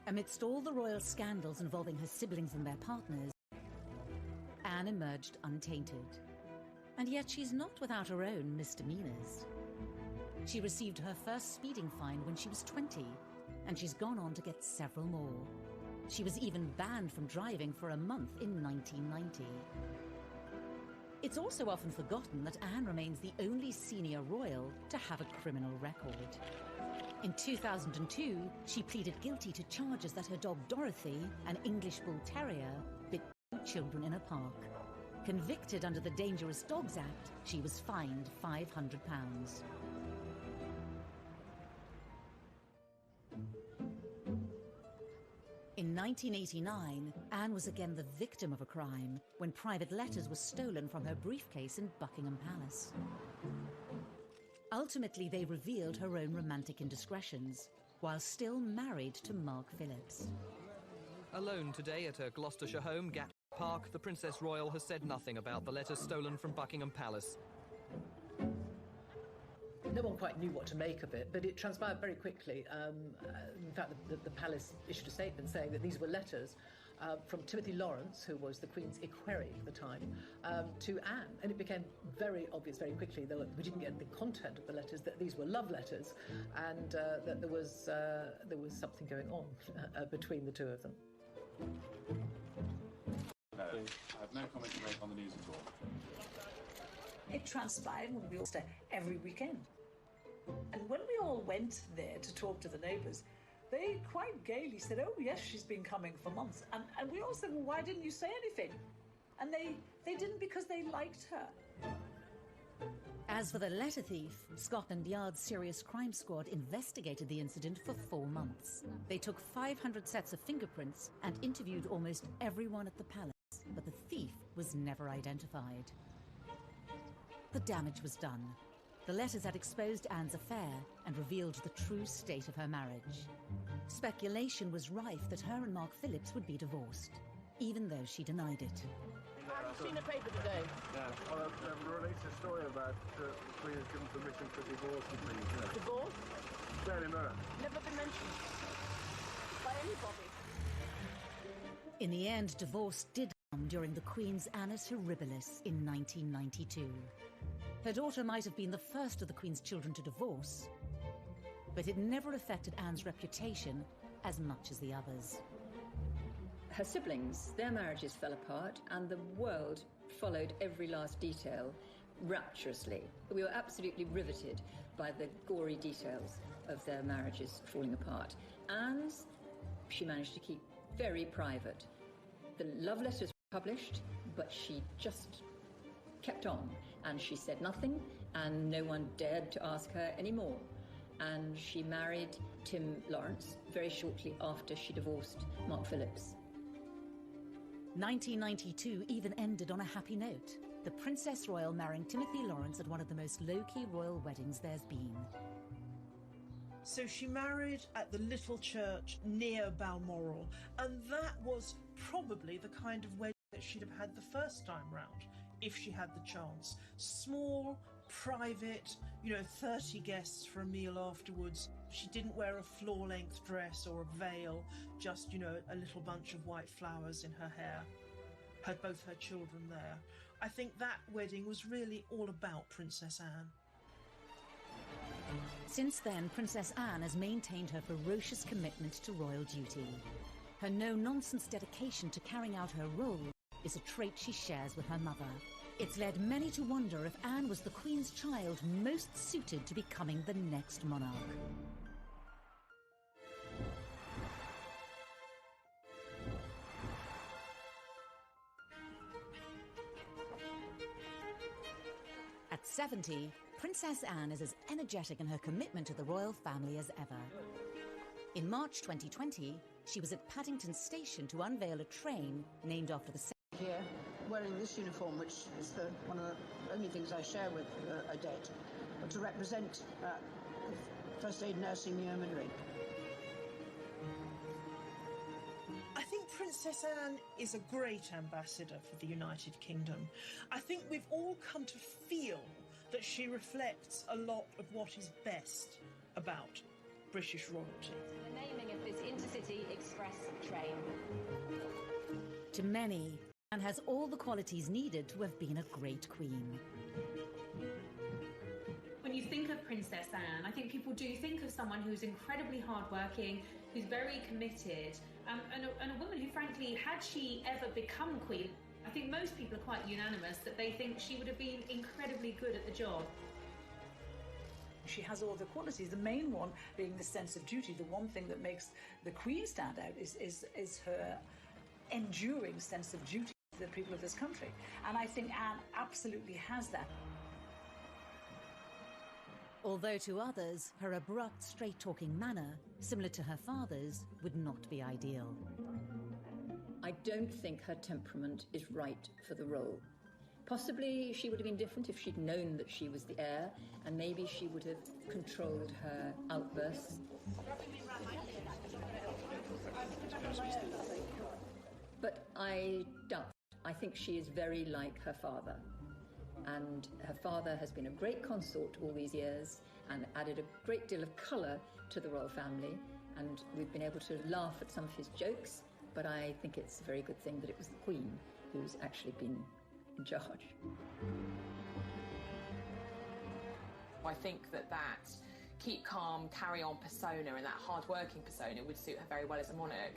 Speaker 1: Amidst all the royal scandals involving her siblings and their partners, Anne emerged untainted. And yet she's not without her own misdemeanors. She received her first speeding fine when she was 20, and she's gone on to get several more. She was even banned from driving for a month in 1990. It's also often forgotten that Anne remains the only senior royal to have a criminal record. In 2002, she pleaded guilty to charges that her dog Dorothy, an English Bull Terrier, bit 2 children in a park. Convicted under the Dangerous Dogs Act, she was fined £500. In 1989, Anne was again the victim of a crime when private letters were stolen from her briefcase in Buckingham Palace. Ultimately, they revealed her own romantic indiscretions, while still married to Mark Phillips.
Speaker 13: Alone today at her Gloucestershire home, Gatwick Park, the Princess Royal has said nothing about the letters stolen from Buckingham Palace.
Speaker 2: No one quite knew what to make of it, but it transpired very quickly. In fact, the palace issued a statement saying that these were letters from Timothy Lawrence, who was the Queen's equerry at the time, to Anne. And it became very obvious very quickly, though we didn't get the content of the letters, that these were love letters and that there was something going on between the two of them.
Speaker 21: No, I have no comment to make on the news at all.
Speaker 9: It transpired when we all stayed every weekend. And when we all went there to talk to the neighbours, they quite gaily said, oh yes, she's been coming for months. And we all said, well, why didn't you say anything? And they didn't, because they liked her.
Speaker 1: As for the letter thief, Scotland Yard's Serious Crime Squad investigated the incident for 4 months. They took 500 sets of fingerprints and interviewed almost everyone at the palace. but the thief was never identified. The damage was done. The letters had exposed Anne's affair and revealed the true state of her marriage. Speculation was rife that her and Mark Phillips would be divorced, even though she denied it.
Speaker 11: Have you seen a paper today?
Speaker 14: Yeah. Well, I've released a story about the Queen has given permission for divorce and things. Yeah.
Speaker 11: Divorce?
Speaker 14: Daily Mirror.
Speaker 11: Never been mentioned by anybody.
Speaker 1: In the end, divorce did come during the Queen's Annus Horribilis in 1992. Her daughter might have been the first of the Queen's children to divorce, but it never affected Anne's reputation as much as the others.
Speaker 5: Her siblings, their marriages fell apart, and the world followed every last detail rapturously. We were absolutely riveted by the gory details of their marriages falling apart. Anne's, she managed to keep very private. The love letters were published, but she just kept on, and she said nothing, and no one dared to ask her anymore. And she married Tim Lawrence very shortly after she divorced Mark Phillips.
Speaker 1: 1992 even ended on a happy note. The Princess Royal marrying Timothy Lawrence at one of the most low-key royal weddings there's been.
Speaker 12: So she married at the little church near Balmoral, and that was probably the kind of wedding that she'd have had the first time round, if she had the chance. Small, private, 30 guests for a meal afterwards. She didn't wear a floor-length dress or a veil, just, a little bunch of white flowers in her hair. Had both her children there. I think that wedding was really all about Princess Anne.
Speaker 1: Since then, Princess Anne has maintained her ferocious commitment to royal duty. Her no-nonsense dedication to carrying out her role is a trait she shares with her mother. It's led many to wonder if Anne was the Queen's child most suited to becoming the next monarch. At 70, Princess Anne is as energetic in her commitment to the royal family as ever. In March 2020, she was at Paddington Station to unveil a train named after the...
Speaker 4: Here, wearing this uniform, which is one of the only things I share with Odette, but to represent First Aid Nursing Yeomanry.
Speaker 12: I think Princess Anne is a great ambassador for the United Kingdom. I think we've all come to feel that she reflects a lot of what is best about British royalty.
Speaker 16: The naming of this intercity express train.
Speaker 1: To many, Anne has all the qualities needed to have been a great queen.
Speaker 3: When you think of Princess Anne, I think people do think of someone who's incredibly hardworking, who's very committed, and a woman who, frankly, had she ever become queen, I think most people are quite unanimous that they think she would have been incredibly good at the job.
Speaker 9: She has all the qualities, the main one being the sense of duty. The one thing that makes the Queen stand out is her enduring sense of duty to the people of this country. And I think Anne absolutely has that.
Speaker 1: Although to others, her abrupt, straight-talking manner, similar to her father's, would not be ideal.
Speaker 5: I don't think her temperament is right for the role. Possibly she would have been different if she'd known that she was the heir, and maybe she would have controlled her outbursts. But I doubt. I think she is very like her father. And her father has been a great consort all these years and added a great deal of colour to the royal family, and we've been able to laugh at some of his jokes, but I think it's a very good thing that it was the Queen who's actually been in charge.
Speaker 6: I think that keep calm, carry on persona and that hard-working persona would suit her very well as a monarch.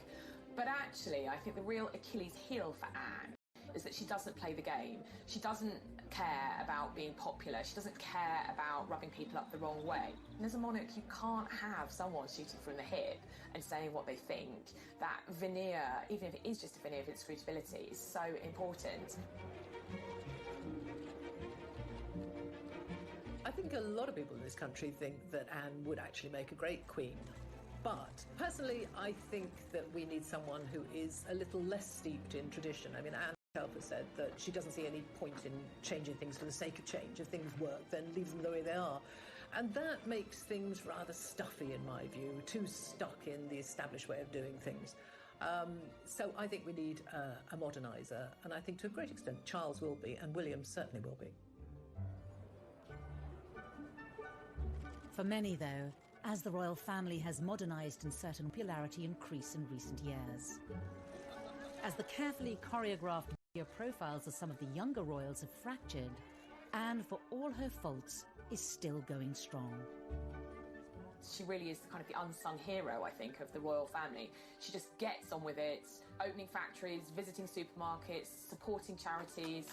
Speaker 6: But actually, I think the real Achilles heel for Anne is that she doesn't play the game. She doesn't care about being popular. She doesn't care about rubbing people up the wrong way. And as a monarch, you can't have someone shooting from the hip and saying what they think. That veneer, even if it is just a veneer of inscrutability, is so important.
Speaker 2: I think a lot of people in this country think that Anne would actually make a great queen. But personally, I think that we need someone who is a little less steeped in tradition. I mean, Anne Herself has said that she doesn't see any point in changing things for the sake of change. If things work, then leave them the way they are. And that makes things rather stuffy, in my view, too stuck in the established way of doing things. So I think we need a moderniser, and I think to a great extent Charles will be, and William certainly will be.
Speaker 1: For many, though, as the royal family has modernised and certain popularity increase in recent years. As the carefully choreographed media profiles of some of the younger royals have fractured, Anne, for all her faults, is still going strong.
Speaker 6: She really is kind of the unsung hero, I think, of the royal family. She just gets on with it, opening factories, visiting supermarkets, supporting charities.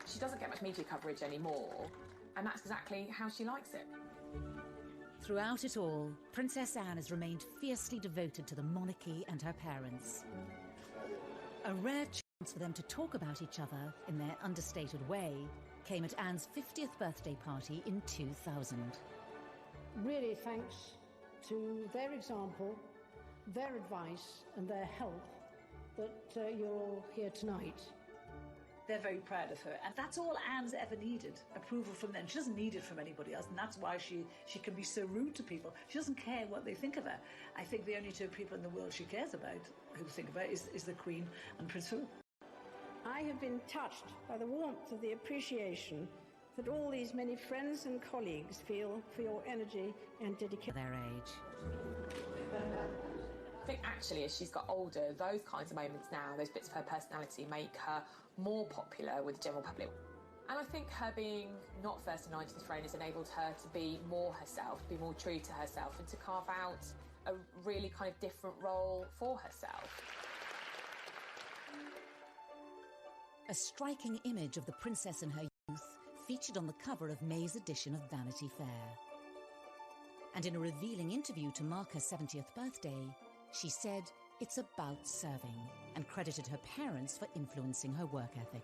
Speaker 6: She doesn't get much media coverage anymore, and that's exactly how she likes it.
Speaker 1: Throughout it all, Princess Anne has remained fiercely devoted to the monarchy and her parents. A rare chance for them to talk about each other in their understated way came at Anne's 50th birthday party in 2000.
Speaker 4: Really thanks to their example, their advice and their help that you're all here tonight.
Speaker 9: They're very proud of her, and that's all Anne's ever needed, approval from them. She doesn't need it from anybody else, and that's why she can be so rude to people. She doesn't care what they think of her. I think the only two people in the world she cares about, who think about, is the Queen and Prince Philip.
Speaker 4: I have been touched by the warmth of the appreciation that all these many friends and colleagues feel for your energy and dedication.
Speaker 1: Their age.
Speaker 6: I think actually as she's got older, those kinds of moments now, those bits of her personality make her more popular with the general public. And I think her being not first in line to the throne has enabled her to be more herself, to be more true to herself, and to carve out a really kind of different role for herself.
Speaker 1: A striking image of the princess in her youth featured on the cover of May's edition of Vanity Fair. And in a revealing interview to mark her 70th birthday, she said it's about serving, and credited her parents for influencing her work ethic.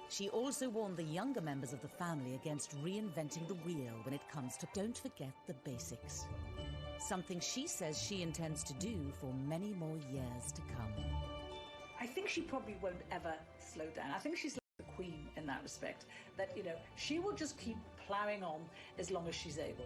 Speaker 1: She also warned the younger members of the family against reinventing the wheel when it comes to don't forget the basics. Something she says she intends to do for many more years to come.
Speaker 9: I think she probably won't ever slow down. I think she's like the Queen in that respect, that, you know, she will just keep ploughing on as long as she's able.